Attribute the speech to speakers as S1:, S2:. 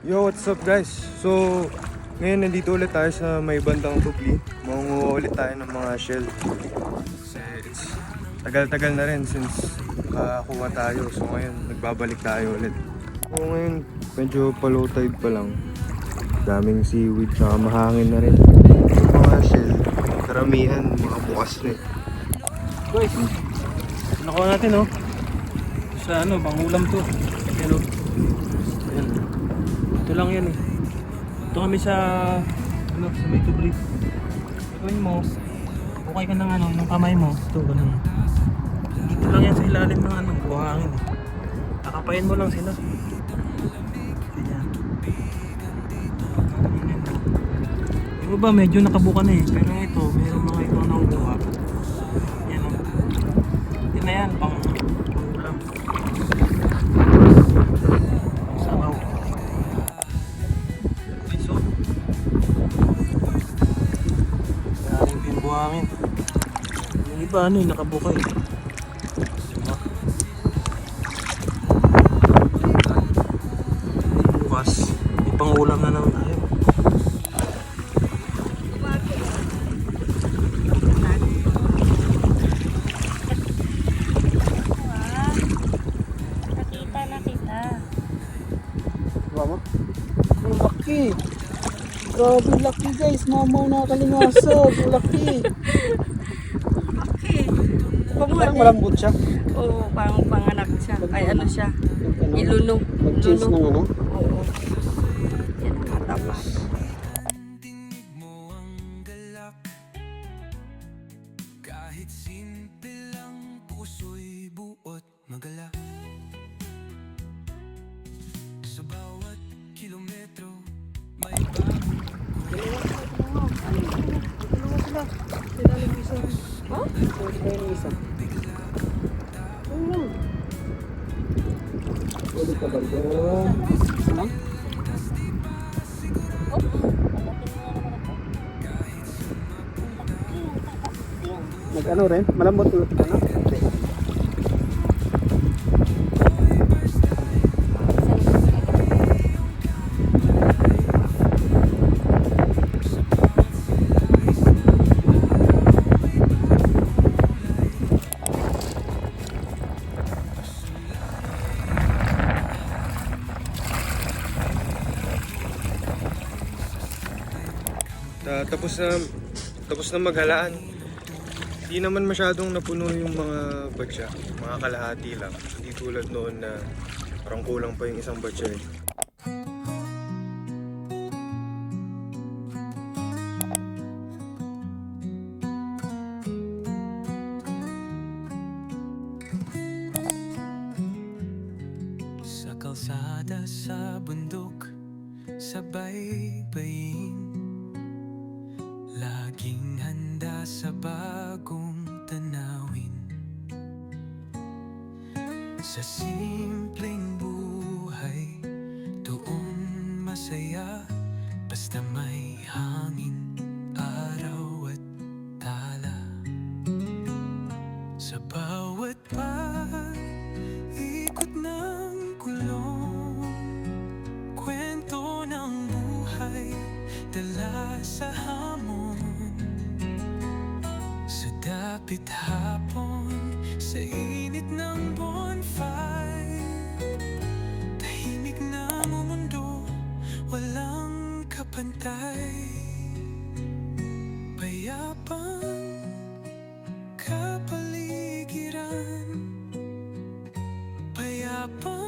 S1: Yo, what's up guys? So, ngayon nandito ulit tayo sa may bandang Tubli. Mangunguha ulit tayo ng mga shell. Kasi it's tagal-tagal na rin since kuha tayo. So ngayon, nagbabalik tayo ulit. So ngayon, medyo pa-low tide pa lang. Daming seaweed, saka mahangin na rin. Yung mga shell, karamihan, mga bukas na eh.
S2: Guys, nakuha natin sa pangulam to. Ayan Ayan. Ito lang yan eh. Ito kami sa sa may tubli. Gawin mo, okay ka ng yung kamay mo. Ito, ganun. Dito lang yan sa ilalim ng buhangin. Takapain mo lang sila. Ganyan. Yung iba medyo nakabuka na eh. Pero ito, meron mga ito na ubuha. Yan o. Hindi na yan, pangulam. Sabaw. So, galing din buhangin. Yung iba nakabuka eh. Diba? Bukas, may pangulam na naman tayo.
S3: Ang laki. Grabe laki guys. Mamaw na kalingasag. Ang laki. Parang malambot siya.
S4: Oo, parang panganak siya. Ay, ano siya? Iluno.
S3: Mag-change ng ano?
S4: Oo. Yan ang matapos.
S5: Kahit simple lang, puso'y buot magala. Sa bawat kilometro, may
S3: Pwede ka ba doon? Isa lang? Nag-ano rin? Malambot ulit ka na?
S1: Tapos na maghalaan. Hindi naman masyadong napuno yung mga batya. Mga kalahati lang. Hindi tulad noon na parang kulang pa yung isang batya eh.
S5: sa kalsada, sa bundok, sa baybayin, laging handa sa bagong tanawin. Sa simpleng buhay, doon masaya, basta may hangin, araw at tala. Sa bawat ikot ng kulong, kwento ng buhay, dala sa hamon. Sa dapit hapon, sa init ng bonfire, tahimik na mundo, walang kapantay. Payapang kapaligiran, payapang